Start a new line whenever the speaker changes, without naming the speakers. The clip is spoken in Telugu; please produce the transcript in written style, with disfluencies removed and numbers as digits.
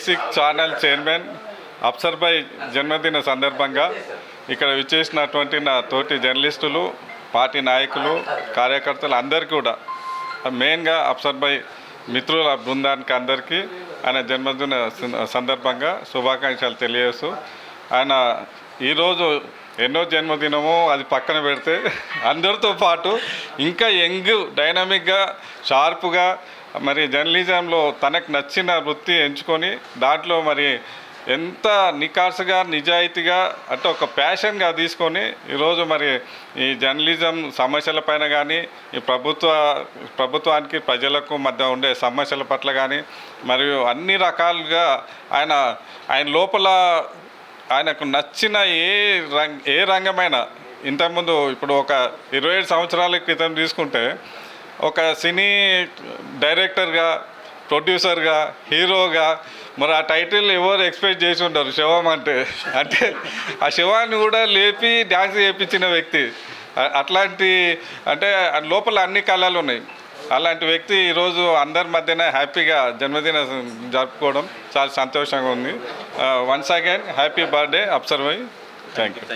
బేసిక్ ఛానల్ చైర్మన్ అఫ్సర్ భాయ్ జన్మదిన సందర్భంగా ఇక్కడ విచ్చేసినటువంటి నా తోటి జర్నలిస్టులు, పార్టీ నాయకులు, కార్యకర్తలు అందరికీ కూడా, మెయిన్గా అఫ్సర్ భాయ్ మిత్రుల బృందానికి అందరికీ ఆయన జన్మదిన సందర్భంగా శుభాకాంక్షలు తెలియజేస్తూ, ఆయన ఈరోజు ఎన్నో జన్మదినమో అది పక్కన పెడితే అందరితో పాటు ఇంకా యంగ్, డైనమిక్గా, షార్ప్గా మరి జర్నలిజంలో తనకు నచ్చిన వృత్తి ఎంచుకొని దాంట్లో మరి ఎంత నికార్సుగా, నిజాయితీగా అంటే ఒక ప్యాషన్గా తీసుకొని ఈరోజు మరి ఈ జర్నలిజం సమస్యలపైన కానీ, ఈ ప్రభుత్వానికి ప్రజలకు మధ్య ఉండే సమస్యల పట్ల కానీ మరియు అన్ని రకాలుగా ఆయన లోపల ఆయనకు నచ్చిన ఏ రంగమైనా, ఇంతకుముందు ఇప్పుడు ఒక 27 సంవత్సరాల క్రితం తీసుకుంటే ఒక సినీ డైరెక్టర్గా, ప్రొడ్యూసర్గా, హీరోగా మరి ఆ టైటిల్ ఎవరు ఎక్స్పెక్ట్ చేసి ఉంటారు శివం అంటే ఆ శివాన్ని కూడా లేపి డ్యాన్స్ చేయించిన వ్యక్తి. అట్లాంటి అంటే లోపల అన్ని కళలు ఉన్నాయి. అలాంటి వ్యక్తి ఈరోజు అందరి మధ్యన హ్యాపీగా జన్మదిన జరుపుకోవడం చాలా సంతోషంగా ఉంది. Once again happy birthday Afsar Bhai. Thank you.